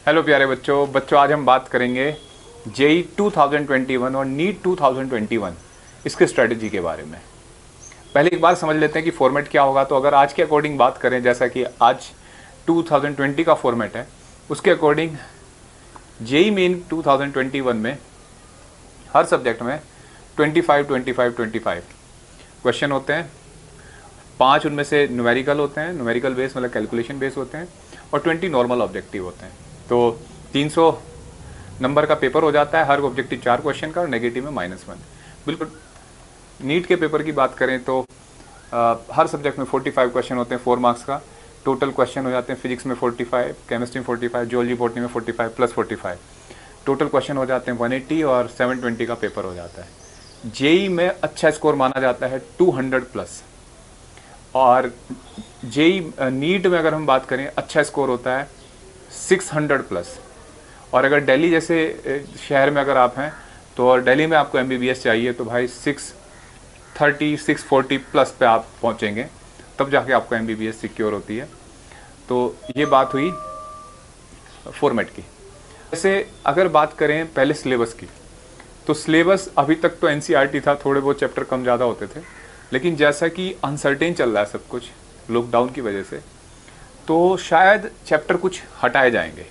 Hello प्यारे बच्चों आज हम बात करेंगे जेई 2021 और नीट 2021 इसके स्ट्रेटजी के बारे में। पहले एक बार समझ लेते हैं कि फॉर्मेट क्या होगा। तो अगर आज के अकॉर्डिंग बात करें, जैसा कि आज 2020 का फॉर्मेट है, उसके अकॉर्डिंग जेई मेन 2021 में हर सब्जेक्ट में 25 क्वेश्चन होते हैं। 5 उनमें से न्यूमेरिकल होते हैं, न्यूमेरिकल बेस मतलब कैलकुलेशन बेस होते हैं, और 20 नॉर्मल ऑब्जेक्टिव होते हैं। तो 300 नंबर का पेपर हो जाता है, हर ऑब्जेक्टिव 4 क्वेश्चन का, और नेगेटिव में -1। बिल्कुल नीट के पेपर की बात करें तो हर सब्जेक्ट में 45 क्वेश्चन होते हैं 4 मार्क्स का। टोटल क्वेश्चन हो जाते हैं फिजिक्स में 45, केमिस्ट्री में 45, जियोलॉजी बॉटनी में 45 + 45। टोटल क्वेश्चन हो जाते हैं 180 और 720 का पेपर हो जाता है। जेई में अच्छा स्कोर माना जाता है 200+, और जेई नीट में अगर हम बात करें अच्छा स्कोर होता है 600+। और अगर दिल्ली जैसे शहर में अगर आप हैं तो, और दिल्ली में आपको MBBS चाहिए, तो भाई 630 640+ पे आप पहुंचेंगे, तब जाके आपको MBBS सिक्योर होती है। तो ये बात हुई फॉर्मेट की। जैसे अगर बात करें पहले सिलेबस की, तो सिलेबस अभी तक तो NCERT था, थोड़े बहुत चैप्टर कम ज़्यादा होते थे, लेकिन जैसा कि अनसर्टेन चल रहा है सब कुछ लॉकडाउन की वजह से, तो शायद चैप्टर कुछ हटाए जाएंगे,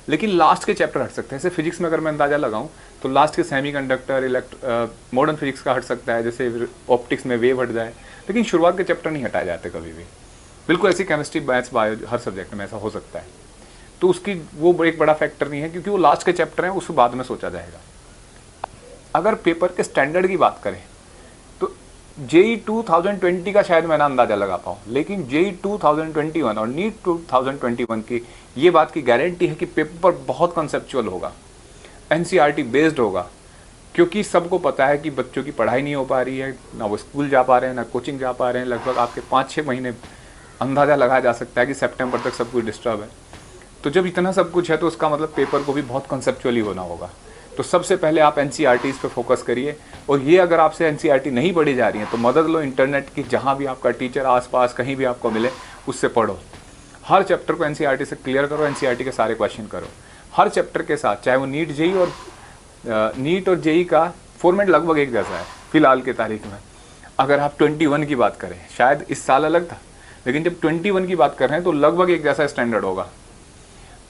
लेकिन लास्ट के चैप्टर हट सकते हैं। जैसे फिजिक्स में अगर मैं अंदाज़ा लगाऊं तो लास्ट के सेमीकंडक्टर, मॉडर्न फिजिक्स का हट सकता है, जैसे ऑप्टिक्स में वेव हट जाए, लेकिन शुरुआत के चैप्टर नहीं हटाए जाते कभी भी। बिल्कुल ऐसी केमिस्ट्री, मैथ्स, बायो, हर सब्जेक्ट में ऐसा हो सकता है। तो उसकी वो एक बड़ा फैक्टर नहीं है, क्योंकि वो लास्ट के चैप्टर हैं, उस बाद में सोचा जाएगा। अगर पेपर के स्टैंडर्ड की बात करें तो जेई 2020 का शायद मैं ना अंदाज़ा लगा पाऊँ, लेकिन जेई 2021 और नीट 2021 की ये बात की गारंटी है कि पेपर बहुत कंसेप्चुअल होगा, NCERT बेस्ड होगा, क्योंकि सबको पता है कि बच्चों की पढ़ाई नहीं हो पा रही है, ना वो स्कूल जा पा रहे हैं, ना कोचिंग जा पा रहे हैं। लगभग आपके 5-6 महीने अंदाज़ा लगाया जा सकता है कि सितंबर तक सब कुछ डिस्टर्ब है। तो जब इतना सब कुछ है तो उसका मतलब पेपर को भी बहुत कंसेप्चुअली होना होगा। तो सबसे पहले आप NCERTs पे फोकस करिए, और ये अगर आपसे NCERT नहीं पढ़ी जा रही है तो मदद लो इंटरनेट की, जहाँ भी आपका टीचर आसपास कहीं भी आपको मिले उससे पढ़ो। हर चैप्टर को NCERT से क्लियर करो, NCERT के सारे क्वेश्चन करो हर चैप्टर के साथ, चाहे वो नीट और जेई का फॉर्मेट लगभग एक जैसा है फिलहाल के तारीख में। अगर आप 21 की बात करें, शायद इस साल अलग था, लेकिन जब 21 की बात कर रहे हैं तो लगभग एक जैसा स्टैंडर्ड होगा।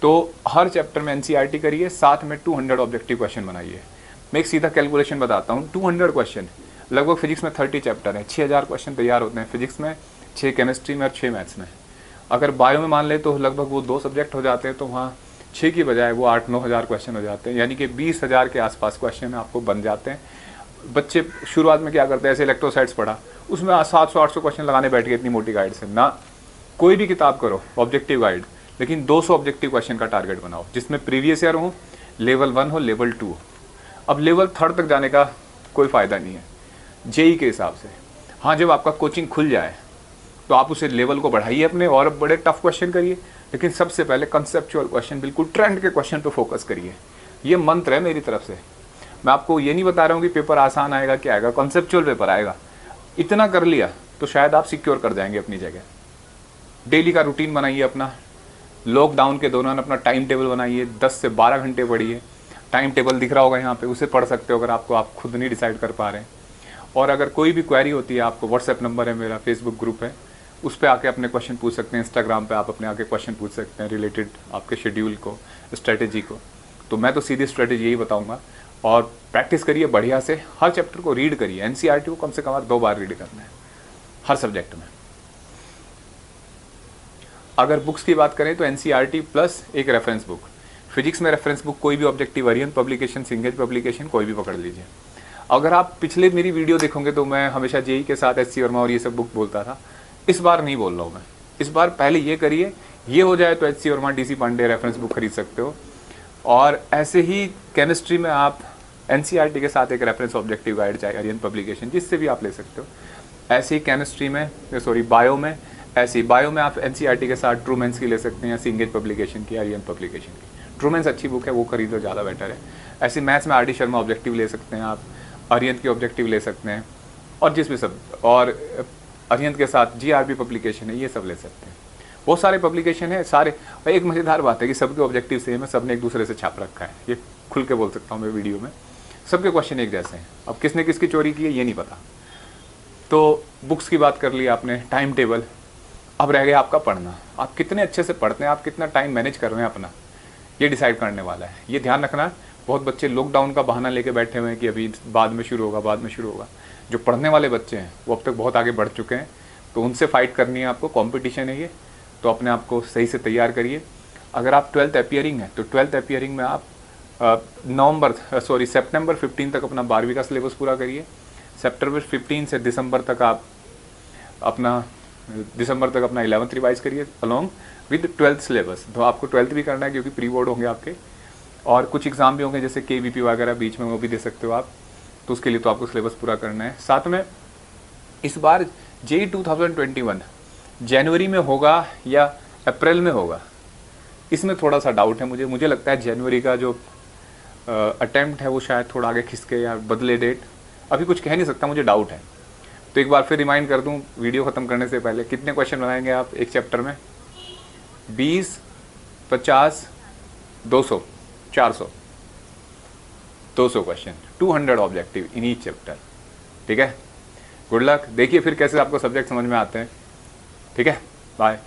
तो हर चैप्टर में NCERT करिए, साथ में 200 ऑब्जेक्टिव क्वेश्चन बनाइए। मैं एक सीधा कैलकुलेशन बताता हूँ। 200 क्वेश्चन, लगभग फिजिक्स में 30 चैप्टर है, 6000 क्वेश्चन तैयार होते हैं फिजिक्स में, 6 केमिस्ट्री में और 6 मैथ्स में। अगर बायो में मान ले तो लगभग वो 2 सब्जेक्ट हो जाते हैं, तो वहाँ 6 की बजाय वो 8-9 हज़ार क्वेश्चन हो जाते हैं, यानी कि 20,000 के आसपास क्वेश्चन आपको बन जाते हैं। बच्चे शुरुआत में क्या करते हैं, ऐसे इलेक्ट्रोसाइट्स पढ़ा, उसमें 700-800 क्वेश्चन लगाने बैठ गए इतनी मोटी गाइड से ना। कोई भी किताब करो ऑब्जेक्टिव गाइड, लेकिन 200 ऑब्जेक्टिव क्वेश्चन का टारगेट बनाओ, जिसमें प्रीवियस ईयर हो, लेवल 1 हो, लेवल 2 हो। अब लेवल 3 तक जाने का कोई फ़ायदा नहीं है जेई के हिसाब से। हाँ, जब आपका कोचिंग खुल जाए तो आप उसे लेवल को बढ़ाइए अपने, और बड़े टफ क्वेश्चन करिए, लेकिन सबसे पहले कंसेप्चुअल क्वेश्चन, बिल्कुल ट्रेंड के क्वेश्चन पे फोकस करिए। ये मंत्र है मेरी तरफ से। मैं आपको ये नहीं बता रहा हूँ कि पेपर आसान आएगा, क्या आएगा, कंसेप्चुअल पेपर आएगा। इतना कर लिया तो शायद आप सिक्योर कर जाएंगे अपनी जगह। डेली का रूटीन बनाइए अपना, लॉकडाउन के दौरान अपना टाइम टेबल बनाइए, 10 से 12 घंटे पढ़िए। टाइम टेबल दिख रहा होगा यहाँ पे, उसे पढ़ सकते हो अगर आपको, आप खुद नहीं डिसाइड कर पा रहे हैं। और अगर कोई भी क्वेरी होती है आपको, व्हाट्सएप नंबर है मेरा, फेसबुक ग्रुप है, उस पर आके अपने क्वेश्चन पूछ सकते हैं। इंस्टाग्राम पे आप अपने आके क्वेश्चन पूछ सकते हैं रिलेटेड आपके शेड्यूल को, स्ट्रेटेजी को। तो मैं तो सीधी स्ट्रेटेजी यही बताऊंगा, और प्रैक्टिस करिए बढ़िया से। हर चैप्टर को रीड करिए, NCERT को कम से कम 2 बार रीड करना है हर सब्जेक्ट में। अगर बुक्स की बात करें तो NCERT प्लस एक रेफरेंस बुक। फिजिक्स में रेफरेंस बुक कोई भी ऑब्जेक्टिव वेरिएंट पब्लिकेशन, सिंगेज पब्लिकेशन, कोई भी पकड़ लीजिए। अगर आप पिछले मेरी वीडियो देखोगे तो मैं हमेशा जेई के साथ SC वर्मा और ये सब बुक बोलता था। इस बार नहीं बोल रहा हूँ मैं। इस बार पहले ये करिए, ये हो जाए तो SC Verma, DC Pandey reference book खरीद सकते हो। और ऐसे ही केमिस्ट्री में आप NCERT के साथ एक रेफरेंस ऑब्जेक्टिव गाइड, चाहे आर्यन पब्लिकेशन, जिससे भी आप ले सकते हो। ऐसे ही केमिस्ट्री में, बायो में, ऐसे ही बायो में आप NCERT के साथ ट्रूमेंस की ले सकते हैं, या सिंगेज पब्लिकेशन की, आर्यन पब्लिकेशन की। ट्रूमेंस अच्छी बुक है, वो खरीदो, ज़्यादा बेटर है। ऐसे मैथ्स में RD शर्मा ऑब्जेक्टिव ले सकते हैं आप, आर्यन की ऑब्जेक्टिव ले सकते हैं, और जिस भी सब, और आर्यन के साथ GRP पब्लिकेशन है, ये सब ले सकते हैं। बहुत सारे पब्लिकेशन है सारे। और एक मज़ेदार बात है कि सबके ऑब्जेक्टिव सेम है, सबने एक दूसरे से छाप रखा है, ये खुल के बोल सकता हूँ मैं वीडियो में। सबके क्वेश्चन एक जैसे हैं, अब किसने किसकी चोरी की है ये नहीं पता। तो बुक्स की बात कर ली आपने, टाइम टेबल, अब रह गया आपका पढ़ना। आप कितने अच्छे से पढ़ते हैं, आप कितना टाइम मैनेज कर रहे हैं अपना, ये डिसाइड करने वाला है। ये ध्यान रखना, बहुत बच्चे लॉकडाउन का बहाना लेके बैठे हुए हैं कि अभी बाद में शुरू होगा, बाद में शुरू होगा। जो पढ़ने वाले बच्चे हैं वो अब तक बहुत आगे बढ़ चुके हैं, तो उनसे फाइट करनी है आपको, कंपटीशन है ये, तो अपने आप को सही से तैयार करिए। अगर आप 12th अपीयरिंग है तो 12th अपीयरिंग में आप सितंबर 15 तक अपना 12वीं का सिलेबस पूरा करिए। सितंबर 15 से दिसंबर तक अपना 11th रिवाइज करिए अलॉन्ग विद 12th सिलेबस। तो आपको 12th भी करना है क्योंकि प्री बोर्ड होंगे आपके, और कुछ एग्ज़ाम भी होंगे जैसे KVP वगैरह बीच में, वो भी दे सकते हो आप, तो उसके लिए तो आपको सिलेबस पूरा करना है। साथ में इस बार JEE 2021 जनवरी में होगा या अप्रैल में होगा, इसमें थोड़ा सा डाउट है मुझे लगता है जनवरी का जो अटेम्प्ट है वो शायद थोड़ा आगे खिसके या बदले डेट, अभी कुछ कह नहीं सकता, मुझे डाउट है। तो एक बार फिर रिमाइंड कर दूं वीडियो ख़त्म करने से पहले, कितने क्वेश्चन बनाएंगे आप एक चैप्टर में? 20, 50, 200, 400, 200 question, 200 objective in each chapter. ठीक है, गुड लक। देखिए फिर कैसे आपको सब्जेक्ट समझ में आते हैं। ठीक है, बाय।